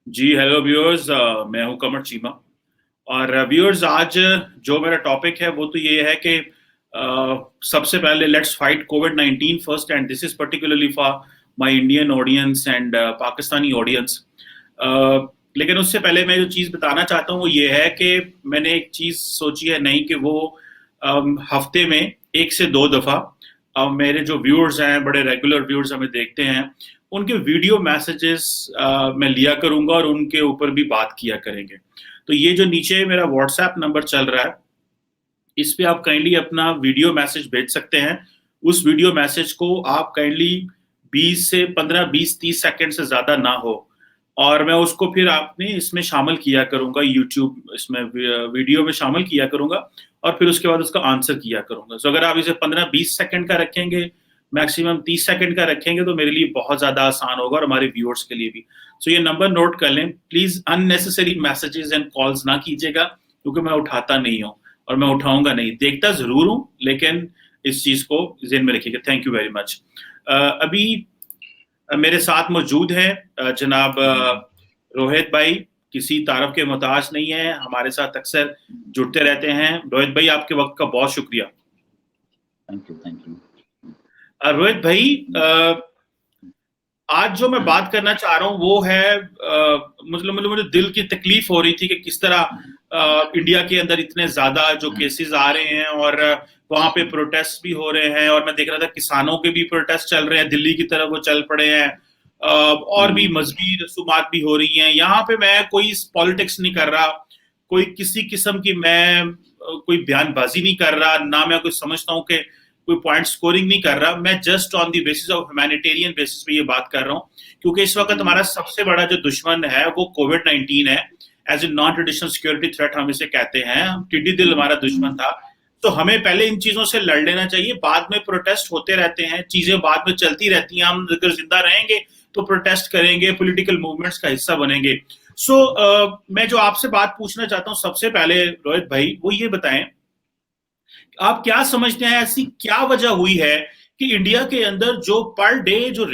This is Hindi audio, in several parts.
जी हेलो व्यूअर्स, मैं हूं कमर चीमा। और व्यूअर्स, आज जो मेरा टॉपिक है वो तो ये है कि सबसे पहले let's fight Covid 19 first, and this is particularly for my Indian audience and Pakistani audience. लेकिन उससे पहले मैं जो चीज़ बताना चाहता हूँ वो ये है कि मैंने एक चीज़ सोची है नहीं कि वो हफ्ते में एक से दो दफ़ा मेरे जो व्यूअर्स हैं, बड़े रेगुलर व्यूअर्स हमें देखते हैं, उनके वीडियो मैसेजेस मैं लिया करूंगा और उनके ऊपर भी बात किया करेंगे। तो ये जो नीचे मेरा व्हाट्सएप नंबर चल रहा है, इस पे आप काइंडली अपना वीडियो मैसेज भेज सकते हैं। उस वीडियो मैसेज को आप काइंडली 20 से 15, 20, 30 सेकंड से ज़्यादा ना हो, और मैं उसको फिर आपने इसमें शामिल किया करूंगा, यूट्यूब इसमें वीडियो में शामिल किया करूंगा, और फिर उसके बाद उसका आंसर किया करूंगा। तो अगर आप इसे 15-20 सेकंड का रखेंगे, मैक्सिमम 30 सेकंड का रखेंगे, तो मेरे लिए बहुत ज़्यादा आसान होगा और हमारे व्यूअर्स के लिए भी। सो ये नंबर नोट कर लें please. Unnecessary messages and calls ना कीजिएगा, क्योंकि मैं उठाता नहीं हूँ और मैं उठाऊंगा नहीं। देखता जरूर हूं, लेकिन इस चीज को ज़हन में रखिएगा। Thank you very much. अभी मेरे साथ मौजूद हैं जनाब रोहित भाई। किसी तारफ के मोहताज नहीं है, हमारे साथ अक्सर जुड़ते रहते हैं। रोहित भाई, आपके वक्त का बहुत शुक्रिया। Thank you thank you. Rohit भाई, आज जो मैं बात करना चाह रहा हूँ वो है, मतलब मुझे दिल की तकलीफ हो रही थी कि किस तरह इंडिया के अंदर इतने ज्यादा जो केसेस आ रहे हैं, और वहां पे प्रोटेस्ट भी हो रहे हैं। और मैं देख रहा था किसानों के भी प्रोटेस्ट चल रहे हैं, दिल्ली की तरफ वो चल पड़े हैं। और भी मजहबी रसूमात भी हो रही हैं। यहाँ पे मैं कोई पॉलिटिक्स नहीं कर रहा, कोई किसी किस्म की मैं कोई बयानबाजी नहीं कर रहा, ना मैं कोई समझता हूँ कि कोई पॉइंट स्कोरिंग नहीं कर रहा। मैं just on the basis of humanitarian basis पे ये बात कर रहा हूँ, क्योंकि इस वक्त हमारा सबसे बड़ा जो दुश्मन है वो कोविड 19 है। As a non traditional security threat हम इसे कहते हैं। टिड्डी दिल हमारा दुश्मन था। तो हमें पहले इन चीजों से लड़ लेना चाहिए। बाद में प्रोटेस्ट होते रहते हैं, चीजें बाद में चलती रहती हैं। हम अगर जिंदा रहेंगे तो प्रोटेस्ट करेंगे, पॉलिटिकल मूवमेंट्स का हिस्सा बनेंगे। मैं जो आपसे बात पूछना चाहता हूँ सबसे पहले रोहित भाई, वो ये बताएं, आप क्या समझते हैं ऐसी क्या वजह हुई है कि इंडिया के अंदर जो पर डे जो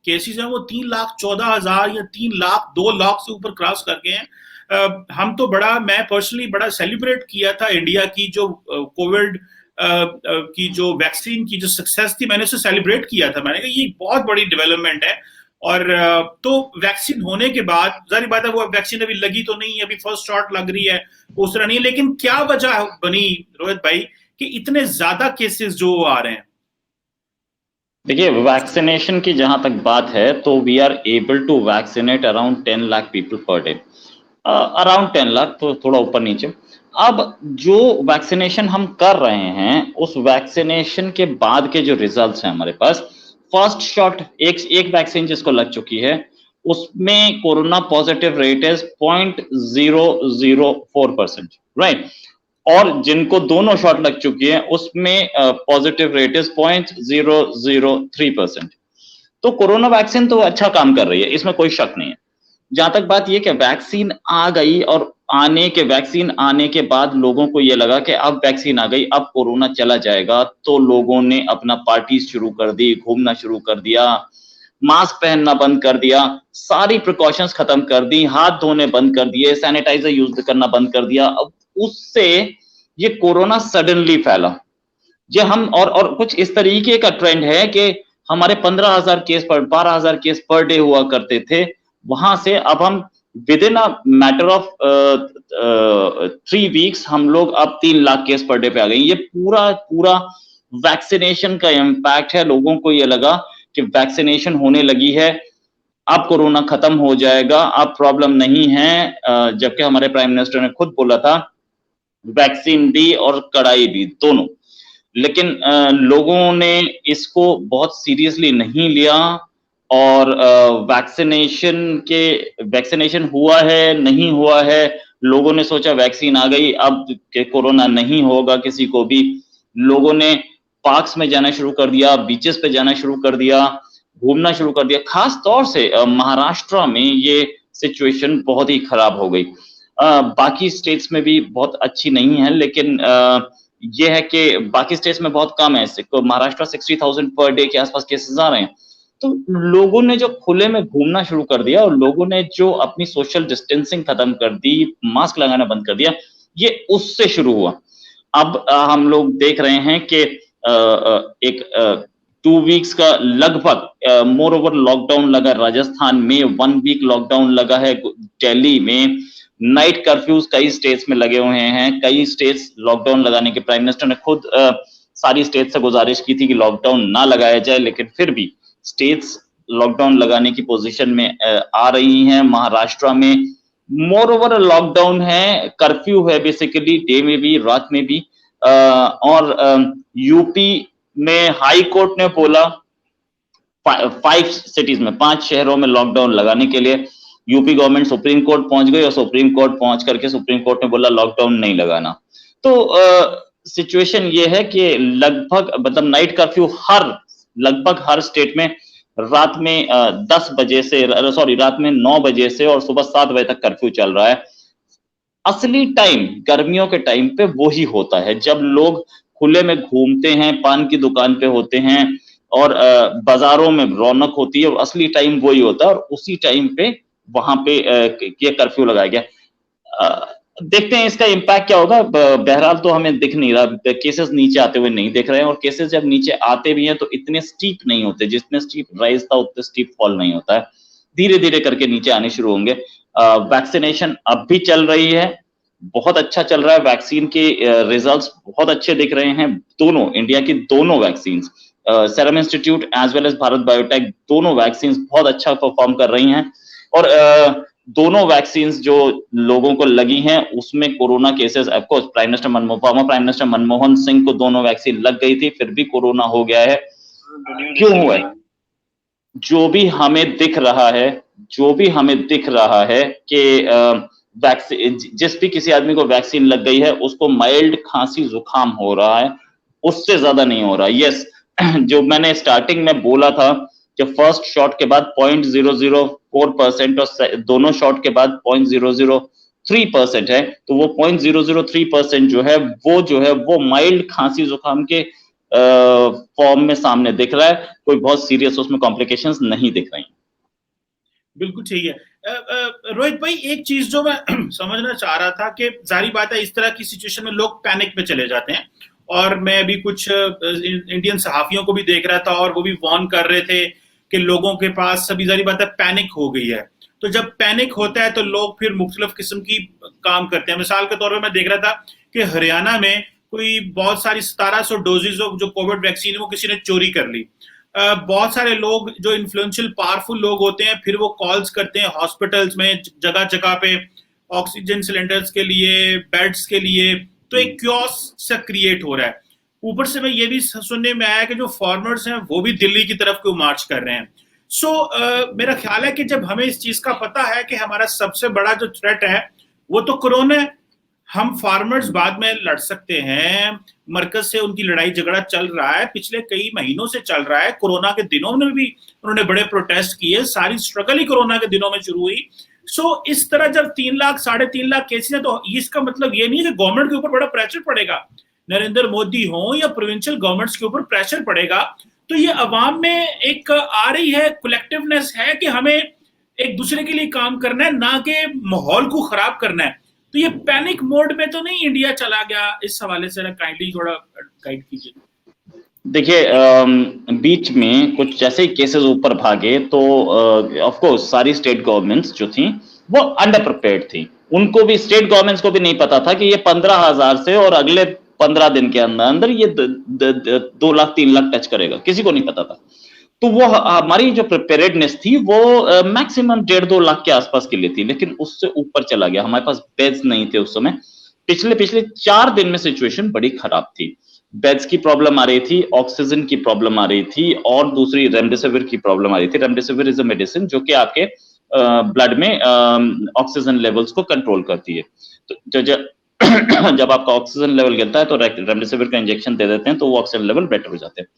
केसेस हैं वो 3,14,000 या 3 लाख 2 लाख से ऊपर क्रॉस कर गए हैं। हम तो बड़ा, मैं पर्सनली बड़ा सेलिब्रेट किया था इंडिया की जो कोविड की जो वैक्सीन की जो सक्सेस थी, मैंने उसे सेलिब्रेट किया था। मैंने कहा ये बहुत बड़ी डेवलपमेंट है। और तो वैक्सीन होने के बाद जारी बात है, वो वैक्सीन अभी लगी तो नहीं है, अभी फर्स्ट शॉट लग रही है, उस तरह नहीं है। लेकिन क्या वजह बनी रोहित भाई कि इतने ज्यादा केसेस जो आ रहे हैं? देखिए, वैक्सीनेशन की जहां तक बात है तो we are able to vaccinate around 10 lakh people per day. Around 10 lakh, तो थोड़ा ऊपर नीचे। अब जो वैक्सीनेशन हम कर रहे हैं उस वैक्सीनेशन के बाद के जो रिजल्ट्स हैं हमारे पास, फर्स्ट शॉट एक वैक्सीन जिसको लग चुकी है उसमें corona positive rate is 0.004%, right. और जिनको दोनों शॉट लग चुकी है उसमें पॉजिटिव रेट इज 0.003%। तो कोरोना वैक्सीन तो अच्छा काम कर रही है, इसमें कोई शक नहीं है। जहां तक बात यह कि वैक्सीन आ गई और वैक्सीन आने के बाद लोगों को यह लगा कि अब वैक्सीन आ गई, अब कोरोना चला जाएगा, तो लोगों ने अपना पार्टीज शुरू कर दी, घूमना शुरू कर दिया, मास्क पहनना बंद कर दिया, सारी प्रिकॉशंस खत्म कर दी, हाथ धोने बंद कर दिए, सैनिटाइजर यूज करना बंद कर दिया। अब उससे ये कोरोना सडनली फैला। ये हम और कुछ इस तरीके का ट्रेंड है कि हमारे 15,000 केस पर 12,000 केस पर डे हुआ करते थे, वहां से अब हम with in a matter of 3 weeks हम लोग अब 3 लाख केस पर डे पे आ गए। ये पूरा पूरा वैक्सीनेशन का इम्पैक्ट है। लोगों को ये लगा कि वैक्सीनेशन होने लगी है, अब कोरोना खत्म हो जाएगा, अब प्रॉब्लम नहीं है। जबकि हमारे प्राइम मिनिस्टर ने खुद बोला था वैक्सीन भी और कड़ाई भी दोनों। लेकिन लोगों ने इसको बहुत सीरियसली नहीं लिया और वैक्सीनेशन हुआ है नहीं हुआ है, लोगों ने सोचा वैक्सीन आ गई अब के कोरोना नहीं होगा किसी को भी। लोगों ने पार्क्स में जाना शुरू कर दिया, बीचेस पे जाना शुरू कर दिया, घूमना शुरू कर दिया। खास तौर से महाराष्ट्र में ये सिचुएशन बहुत ही खराब हो गई। बाकी स्टेट्स में भी बहुत अच्छी नहीं है, लेकिन ये है कि बाकी स्टेट्स में बहुत कम है। महाराष्ट्र 60,000 पर डे के आसपास केसेस आ रहे हैं, तो लोगों ने जो खुले में घूमना शुरू कर दिया और लोगों ने जो अपनी सोशल डिस्टेंसिंग खत्म कर दी, मास्क लगाना बंद कर दिया, ये उससे शुरू हुआ। अब हम लोग देख रहे हैं कि एक 2 वीक्स का लगभग मोर ओवर लॉकडाउन लगा राजस्थान में, 1 वीक लॉकडाउन लगा है दिल्ली में, नाइट कर्फ्यूज कई स्टेट्स में लगे हुए हैं, कई स्टेट्स लॉकडाउन लगाने के प्राइम मिनिस्टर ने खुद सारी स्टेट से गुजारिश की थी कि लॉकडाउन ना लगाया जाए, लेकिन फिर भी स्टेट्स लॉकडाउन लगाने की पोजीशन में आ रही हैं। महाराष्ट्र में मोर ओवर लॉकडाउन है, कर्फ्यू है बेसिकली, डे में भी रात में भी, और यूपी में हाई कोर्ट ने बोला 5 सिटीज में, 5 शहरों में लॉकडाउन लगाने के लिए यूपी गवर्नमेंट सुप्रीम कोर्ट पहुंच गई और सुप्रीम कोर्ट पहुंच करके सुप्रीम कोर्ट ने बोला लॉकडाउन नहीं लगाना। तो सिचुएशन ये है कि लगभग मतलब नाइट कर्फ्यू लगभग हर स्टेट में रात में 10 बजे से, सॉरी रात में 9 बजे से और सुबह 7 बजे तक कर्फ्यू चल रहा है। असली टाइम गर्मियों के टाइम पे वो ही होता है जब लोग खुले में घूमते हैं, पान की दुकान पे होते हैं और बाजारों में रौनक होती है, असली टाइम वही होता है और उसी टाइम पे वहां पे ये कर्फ्यू लगाया गया। देखते हैं इसका इम्पैक्ट क्या होगा। बहरहाल तो हमें दिख नहीं रहा, केसेस नीचे आते हुए नहीं दिख रहे हैं और केसेस जब नीचे आते भी हैं तो इतने स्टीप नहीं होते, जितने स्टीप राइज था उतने स्टीप फॉल नहीं होता है, धीरे धीरे करके नीचे आने शुरू होंगे। वैक्सीनेशन अब भी चल रही है, बहुत अच्छा चल रहा है, वैक्सीन के रिजल्ट्स बहुत अच्छे दिख रहे हैं, दोनों इंडिया की दोनों vaccine, Serum Institute as well as Bharat Biotech, दोनों वैक्सीन बहुत अच्छा परफॉर्म कर रही हैं और दोनों वैक्सीन जो लोगों को लगी हैं उसमें corona cases, of course prime minister Manmohan Singh को दोनों वैक्सीन लग गई थी, फिर भी कोरोना हो गया है। क्यों हुआ है? जो भी हमें दिख रहा है कि वैक्सीन, जिस भी किसी आदमी को वैक्सीन लग गई है उसको माइल्ड खांसी जुकाम हो रहा है, उससे ज्यादा नहीं हो रहा। यस, जो मैंने स्टार्टिंग में बोला था कि फर्स्ट शॉट के बाद 0.004% और दोनों शॉट के बाद 0.003% है, तो वो 0.003% जो है वो माइल्ड खांसी जुकाम के फॉर्म में सामने दिख रहा है, कोई बहुत सीरियस उसमें कॉम्प्लिकेशंस नहीं दिख रही। बिल्कुल ठीक है। रोहित भाई, एक चीज जो मैं समझना चाह रहा था कि जारी बात है इस तरह की सिचुएशन में लोग पैनिक में चले जाते हैं और मैं भी कुछ इंडियन सहाफियों को भी देख रहा था और वो भी वार्न कर रहे थे कि लोगों के पास सभी जारी बात है पैनिक हो गई है। तो जब पैनिक होता है तो लोग फिर मुख्तलिफ किस्म की काम करते हैं। मिसाल के तौर पर मैं देख रहा था कि हरियाणा में कोई बहुत सारी 1700 डोजेज जो कोविड वैक्सीन है वो किसी ने चोरी कर ली। बहुत सारे लोग जो इन्फ्लुएंशियल पावरफुल लोग होते हैं फिर वो कॉल्स करते हैं हॉस्पिटल्स में, जगह जगह पे ऑक्सीजन सिलेंडर्स के लिए, बेड्स के लिए, तो एक क्योस सा क्रिएट हो रहा है। ऊपर से मैं ये भी सुनने में आया कि जो फार्मर्स हैं वो भी दिल्ली की तरफ को मार्च कर रहे हैं। मेरा ख्याल है कि जब हमें इस चीज का पता है कि हमारा सबसे बड़ा जो थ्रेट है वो तो कोरोना है, हम फार्मर्स बाद में लड़ सकते हैं, मरकज से उनकी लड़ाई झगड़ा चल रहा है, पिछले कई महीनों से चल रहा है, कोरोना के दिनों में भी उन्होंने बड़े प्रोटेस्ट किए, सारी स्ट्रगल ही कोरोना के दिनों में शुरू हुई। इस तरह जब 3 लाख 3.5 लाख केसेस है तो इसका मतलब ये नहीं है कि गवर्नमेंट के ऊपर बड़ा प्रेशर पड़ेगा, नरेंद्र मोदी हो या प्रोविंशियल गवर्नमेंट्स के ऊपर प्रेशर पड़ेगा। तो ये अवाम में एक आ रही है कलेक्टिवनेस है कि हमें एक दूसरे के लिए काम करना है, ना कि माहौल को खराब करना है। तो ये पैनिक मोड में तो नहीं इंडिया चला गया? इस हवाले से काइंडली थोड़ा गाइड कीजिए। देखिए, बीच में कुछ जैसे ही केसेस ऊपर भागे तो ऑफ कोर्स सारी स्टेट गवर्नमेंट्स जो थी वो अंडर प्रिपेयर्ड थी। उनको भी, स्टेट गवर्नमेंट्स को भी नहीं पता था कि ये 15,000 से और अगले 15 दिन के अंदर अंदर ये 2 लाख 3 लाख टच करेगा, किसी को नहीं पता था। तो वो हमारी जो प्रिपेयर्डनेस थी वो मैक्सिमम 1.5-2 लाख के आसपास के लिए थी, लेकिन उससे ऊपर चला गया। हमारे पास बेड्स नहीं थे उस समय। पिछले 4 दिन में सिचुएशन बड़ी खराब थी। बेड्स की प्रॉब्लम आ रही थी, ऑक्सीजन की प्रॉब्लम आ रही थी और दूसरी रेमडेसिविर की प्रॉब्लम आ रही थी। रेमडेसिविर इज अ मेडिसिन जो कि आपके ब्लड में ऑक्सीजन लेवल्स को कंट्रोल करती है। तो जब आपका ऑक्सीजन लेवल गिरता है तो रेमडेसिविर का इंजेक्शन दे देते हैं तो वो ऑक्सीजन लेवल बेटर हो जाते हैं।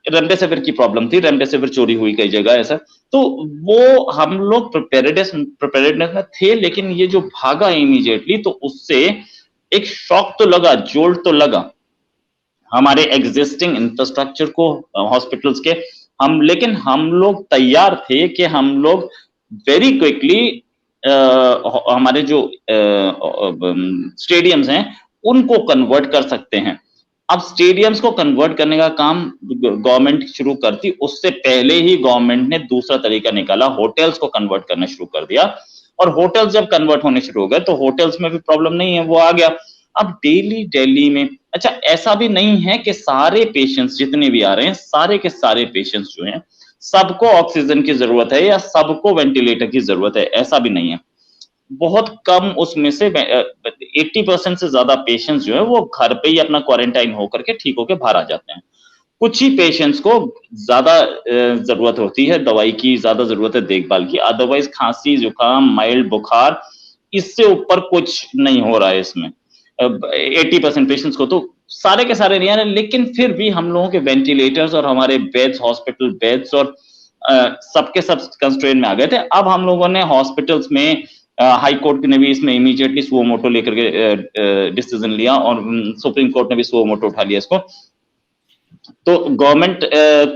रेमडेसिविर की प्रॉब्लम थी, रेमडेसिविर चोरी हुई कई जगह ऐसा। तो वो हम लोग प्रिपेयर्डनेस में थे, लेकिन ये जो भागा इमीडिएटली तो उससे एक शॉक तो लगा, जोल्ट तो लगा हमारे एग्जिस्टिंग इंफ्रास्ट्रक्चर को, हॉस्पिटल्स के। लेकिन हम लोग तैयार थे कि हम लोग वेरी क्विकली हमारे जो स्टेडियम्स हैं उनको कन्वर्ट कर सकते हैं। अब स्टेडियम्स को कन्वर्ट करने का काम गवर्नमेंट शुरू करती, उससे पहले ही गवर्नमेंट ने दूसरा तरीका निकाला, होटल्स को कन्वर्ट करना शुरू कर दिया। और होटल्स जब कन्वर्ट होने शुरू हो गए तो होटल्स में भी प्रॉब्लम नहीं है, वो आ गया। अब डेली दिल्ली में, अच्छा ऐसा भी नहीं है कि सारे पेशेंट्स जितने भी आ रहे हैं, सारे के सारे पेशेंट्स जो हैं सबको ऑक्सीजन की जरूरत है या सबको वेंटिलेटर की जरूरत है, ऐसा भी नहीं है। बहुत कम उसमें से 80% से ज्यादा पेशेंट्स जो है वो घर पे ही अपना क्वारंटाइन होकर के ठीक होकर बाहर आ जाते हैं। कुछ ही पेशेंट्स को ज्यादा जरूरत होती है दवाई की, ज्यादा जरूरत है देखभाल की, अदरवाइज खांसी जुकाम माइल्ड बुखार इससे ऊपर कुछ नहीं हो रहा है इसमें। 80% पेशेंट्स को तो सारे के सारे नहीं आ रहे, लेकिन फिर भी हम लोगों के वेंटिलेटर्स और हमारे बेड्स, हॉस्पिटल बेड्स और सबके सब कंस्ट्रेंट में आ गए थे। अब हम लोगों ने हॉस्पिटल्स में हाई कोर्ट ने भी इसमें इमीडिएटली सुओ मोटो लेकर के डिसीजन लिया और सुप्रीम कोर्ट ने भी सुओ मोटो उठा लिया इसको। तो गवर्नमेंट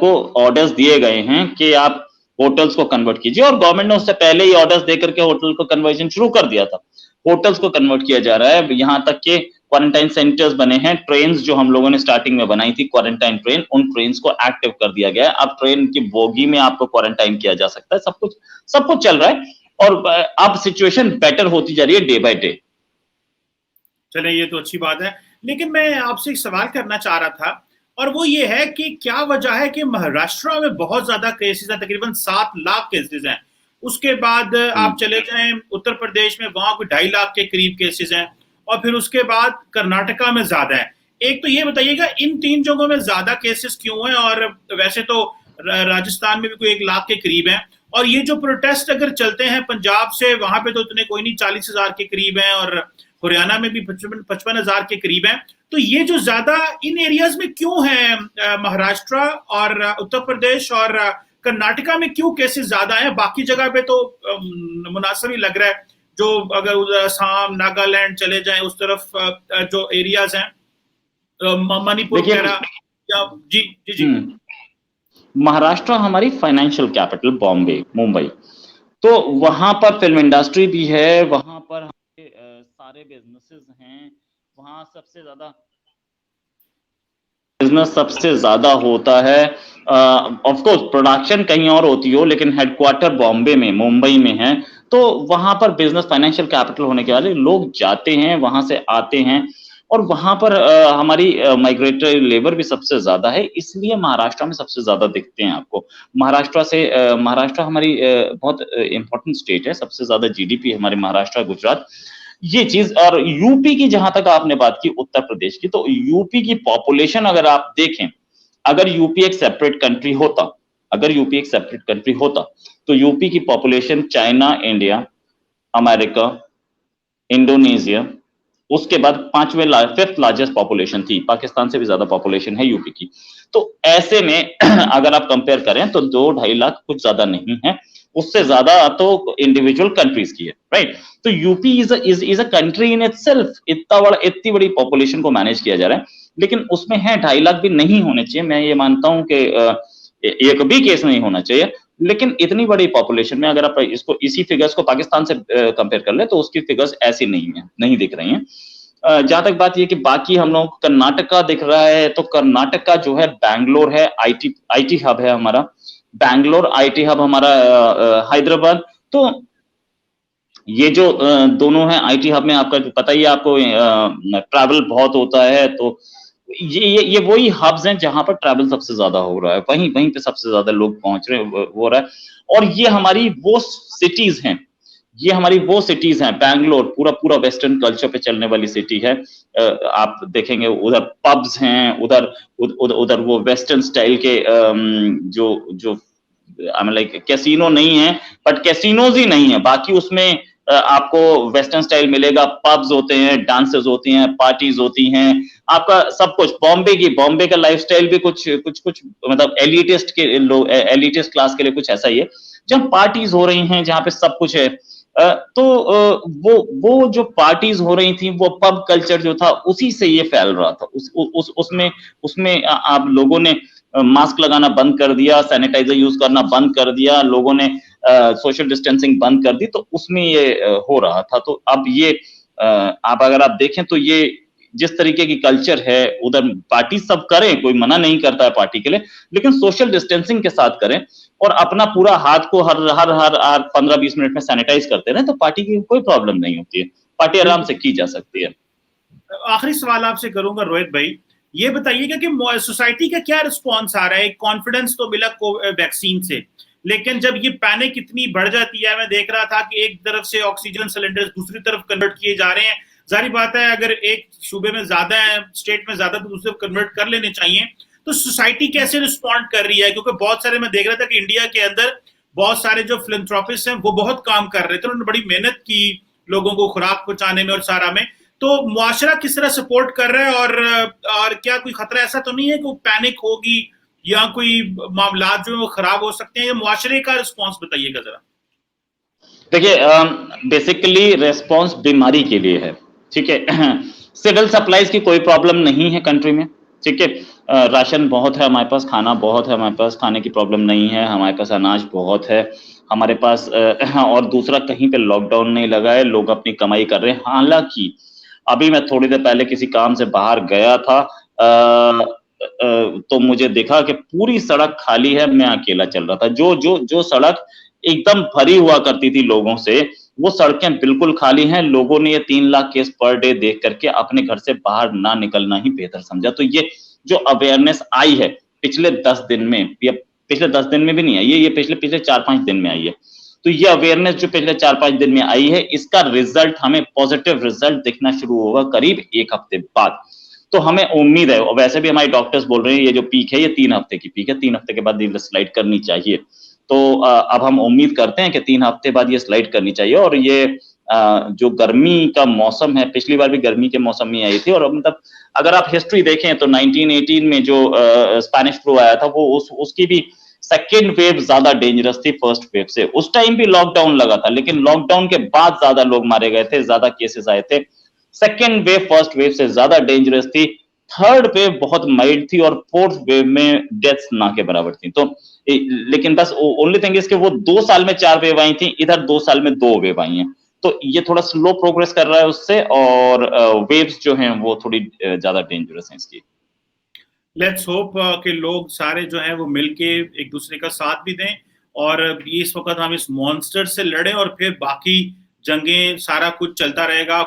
को ऑर्डर्स दिए गए हैं कि आप होटल्स को कन्वर्ट कीजिए, और गवर्नमेंट ने उससे पहले ही ऑर्डर्स देकर के होटल को कन्वर्जन शुरू कर दिया था। होटल्स को कन्वर्ट किया जा रहा है, यहां तक कि क्वारंटाइन सेंटर्स बने हैं। ट्रेन्स जो हम लोगों ने स्टार्टिंग में बनाई थी क्वारंटाइन ट्रेन, उन ट्रेन्स को एक्टिव कर दिया गया है। अब ट्रेन की बोगी में आपको क्वारंटाइन किया जा सकता है। सब कुछ चल रहा है और अब सिचुएशन बेटर होती जा रही है डे बाय डे। चले, ये तो अच्छी बात है, लेकिन मैं आपसे एक सवाल करना चाह रहा था, और वो ये है कि क्या वजह है कि महाराष्ट्र में बहुत ज्यादा केसेस हैं, तकरीबन 7 लाख केसेस हैं। उसके बाद आप चले जाएं उत्तर प्रदेश में, वहां कोई 2.5 लाख के करीब केसेस हैं, और फिर उसके बाद कर्नाटका में ज्यादा है। एक तो ये बताइएगा इन 3 जगहों में ज्यादा केसेस क्यों हैं, और वैसे तो राजस्थान में भी कोई 1 लाख के करीब है। और ये जो प्रोटेस्ट अगर चलते हैं पंजाब से, वहां पे तो इतने कोई नहीं, 40,000 के करीब है, और हरियाणा में भी 55,000 के करीब है। तो ये जो ज्यादा इन एरियाज में क्यों है, महाराष्ट्र और उत्तर प्रदेश और कर्नाटका में क्यों केसेस ज्यादा हैं? बाकी जगह पे तो मुनासिब ही लग रहा है। जो अगर उधर असम नागालैंड चले जाएं उस तरफ जो एरियाज हैं मणिपुर वगैरह, या जी जी जी महाराष्ट्र हमारी फाइनेंशियल कैपिटल बॉम्बे मुंबई, तो वहां पर फिल्म इंडस्ट्री भी है, वहां पर हमारे सारे बिजनेसेस हैं, वहां बिजनेस सबसे ज्यादा होता है। ऑफ कोर्स प्रोडक्शन कहीं और होती हो, लेकिन हेडक्वार्टर बॉम्बे में मुंबई में है, तो वहां पर बिजनेस फाइनेंशियल कैपिटल होने के वाले लोग जाते हैं, वहां से आते हैं, और वहां पर हमारी माइग्रेटरी लेबर भी सबसे ज्यादा है, इसलिए महाराष्ट्र में सबसे ज्यादा दिखते हैं आपको। महाराष्ट्र हमारी बहुत इंपॉर्टेंट स्टेट है, सबसे ज्यादा जीडीपी हमारे महाराष्ट्र गुजरात ये चीज। और यूपी की जहां तक आपने बात की उत्तर प्रदेश की, तो यूपी की पॉपुलेशन अगर आप देखें, अगर यूपी एक सेपरेट कंट्री होता तो यूपी की population China, India, America, Indonesia, उसके बाद 5th लार्जेस्ट पॉपुलेशन थी, पाकिस्तान से भी ज्यादा पॉपुलेशन है यूपी की। तो ऐसे में अगर आप कंपेयर करें तो 2-2.5 लाख कुछ ज्यादा नहीं है, उससे ज्यादा तो इंडिविजुअल कंट्रीज की है, राइट। तो UP is a country in itself, इतनी बड़ी पॉपुलेशन को मैनेज किया जा रहा है, लेकिन उसमें है 2.5 लाख भी नहीं होने चाहिए। मैं ये मानता हूं कि एक भी केस नहीं होना चाहिए, लेकिन इतनी बड़ी पॉपुलेशन में अगर आप इसको इसी फिगर्स को पाकिस्तान से कंपेयर कर ले तो उसकी फिगर्स ऐसी नहीं दिख रही हैं। जहां तक बात ये कि बाकी हम लोग कर्नाटका दिख रहा है, तो कर्नाटका जो है बैंगलोर है, आईटी हब है हमारा, बैंगलोर आईटी हब हमारा हैदराबाद। तो ये जो दोनों है आईटी हब में, आपका पता ही है आपको, ट्रैवल बहुत होता है, तो ये वही हब्स हैं जहां पर ट्रैवल सबसे ज्यादा हो रहा है, वहीं पे सबसे ज्यादा लोग पहुंच रहे हो रहा है। और ये हमारी वो सिटीज हैं, बैंगलोर पूरा वेस्टर्न कल्चर पे चलने वाली सिटी है। आप देखेंगे उधर पब्स हैं, उधर वो वेस्टर्न स्टाइल के जो लाइक कैसीनो नहीं है, बट कैसीनोज ही नहीं है, बाकी उसमें आपको वेस्टर्न स्टाइल मिलेगा, पब्स होते हैं, डांसेस होती हैं, पार्टीज होती हैं, आपका सब कुछ। बॉम्बे का लाइफस्टाइल भी कुछ मतलब एलिटिस्ट क्लास के लिए कुछ ऐसा ही है, जहां पार्टीज हो रही हैं, जहां पे सब कुछ है। तो वो जो पार्टीज हो रही थी, वो पब कल्चर जो था, उसी से ये फैल रहा था। उसमें आप लोगों ने मास्क लगाना बंद कर दिया, सैनिटाइजर यूज करना बंद कर दिया, लोगों ने सोशल डिस्टेंसिंग बंद कर दी, तो उसमें ये हो रहा था। तो अब ये आप अगर आप देखें तो ये जिस तरीके की कल्चर है उधर पार्टी सब करें, कोई मना नहीं करता है पार्टी के लिए, लेकिन सोशल डिस्टेंसिंग के साथ करें और अपना पूरा हाथ को हर हर हर हर 15-20 मिनट में सैनिटाइज करते रहे, तो पार्टी की कोई प्रॉब्लम नहीं होती है, पार्टी आराम से की जा सकती है। आखिरी सवाल आपसे करूंगा रोहित भाई, ये बताइएगा कि सोसाइटी का क्या रिस्पॉन्स आ रहा है? कॉन्फिडेंस तो मिला वैक्सीन से, लेकिन जब ये पैनिक इतनी बढ़ जाती है, मैं देख रहा था कि एक तरफ से ऑक्सीजन सिलेंडर्स दूसरी तरफ कन्वर्ट किए जा रहे हैं। जारी बात है अगर एक सूबे में ज्यादा है, स्टेट में ज्यादा, तो दूसरे कन्वर्ट कर लेने चाहिए। तो सोसाइटी कैसे रिस्पॉन्ड कर रही है? क्योंकि बहुत सारे, मैं देख रहा था कि इंडिया के अंदर बहुत सारे जो फिलैंथ्रोपिस्ट हैं वो बहुत काम कर रहे थे, उन्होंने बड़ी मेहनत की लोगों को खुराक पहुंचाने में और सारा में। तो मुआशरा किस तरह सपोर्ट कर रहा है, और क्या कोई खतरा ऐसा तो नहीं है कि पैनिक होगी या कोई मामला जो है वो खराब हो सकते हैं? मुआशरे का रिस्पॉन्स बताइएगा जरा। देखिए बेसिकली रेस्पॉन्स बीमारी के लिए है, ठीक है। सिविल सप्लाईज की कोई प्रॉब्लम नहीं है कंट्री में, ठीक है। राशन बहुत है हमारे पास, खाना बहुत है हमारे पास, खाने की प्रॉब्लम नहीं है हमारे पास, अनाज बहुत है हमारे पास, और दूसरा कहीं पे लॉकडाउन नहीं लगा है, लोग अपनी कमाई कर रहे हैं। हालांकि अभी मैं थोड़ी देर पहले किसी काम से बाहर गया था, तो मुझे देखा कि पूरी सड़क खाली है, मैं अकेला चल रहा था। जो सड़क एकदम भरी हुआ करती थी लोगों से, वो सड़कें बिल्कुल खाली हैं। लोगों ने ये 3 लाख केस पर डे देख करके अपने घर से बाहर ना निकलना ही बेहतर समझा। तो ये जो अवेयरनेस आई है पिछले 10 दिन में, या पिछले 10 दिन में भी नहीं आई है, ये पिछले 4-5 दिन में आई है। तो ये अवेयरनेस जो पिछले 4-5 दिन में आई है, इसका रिजल्ट हमें पॉजिटिव रिजल्ट दिखना शुरू होगा करीब 1 हफ्ते बाद। तो हमें उम्मीद है, और वैसे भी हमारे डॉक्टर्स बोल रहे हैं ये जो पीक है ये 3 हफ्ते की पीक है, 3 हफ्ते के बाद ये स्लाइड करनी चाहिए। तो अब हम उम्मीद करते हैं कि 3 हफ्ते बाद ये स्लाइड करनी चाहिए। और ये जो गर्मी का मौसम है, पिछली बार भी गर्मी के मौसम में आई थी, और मतलब अगर आप हिस्ट्री देखें तो 1918 में जो स्पेनिश फ्लू आया था, वो उसकी भी सेकेंड वेव ज्यादा डेंजरस थी फर्स्ट वेव से। उस टाइम भी लॉकडाउन लगा था, लेकिन लॉकडाउन के बाद ज्यादा लोग मारे गए थे, ज्यादा केसेस आए थे। सेकेंड वेव फर्स्ट वेव से ज्यादा डेंजरस थी, थर्ड वेव बहुत माइल्ड थी, और फोर्थ वेव में डेथ्स ना के बराबर थी। तो लेकिन बस ओनली थिंग इज कि वो 2 साल में 4 वेव आई थी, इधर 2 साल में 2 वेव आई हैं। तो ये थोड़ा स्लो प्रोग्रेस कर रहा है उससे, और वेव्स जो हैं वो थोड़ी ज्यादा डेंजरस हैं इसकी। लेट्स होप कि लोग सारे जो हैं वो मिलके एक दूसरे का साथ भी दें, और ये इस वक्त हम इस मॉन्स्टर से लड़ें, और फिर बाकी जंगें सारा कुछ चलता रहेगा,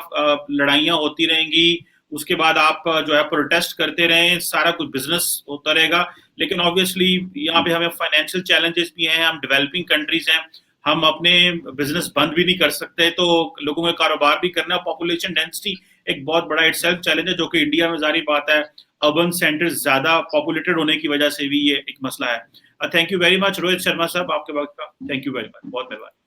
लड़ाइयाँ होती रहेंगी, उसके बाद आप जो है प्रोटेस्ट करते रहें, सारा कुछ बिजनेस होता रहेगा। लेकिन ऑब्वियसली यहाँ पे हमें फाइनेंशियल चैलेंजेस भी हैं, हम डेवलपिंग कंट्रीज हैं, हम अपने बिजनेस बंद भी नहीं कर सकते, तो लोगों में कारोबार भी करना। पॉपुलेशन डेंसिटी एक बहुत बड़ा इट सेल्फ चैलेंज है, जो कि इंडिया में जारी बात है अर्बन सेंटर्स ज्यादा पॉपुलेटेड होने की वजह से भी ये एक मसला है। Thank you very much Rohit Sharma साहब, आपके वक्त का थैंक यू वेरी मच, बहुत मेहरबानी।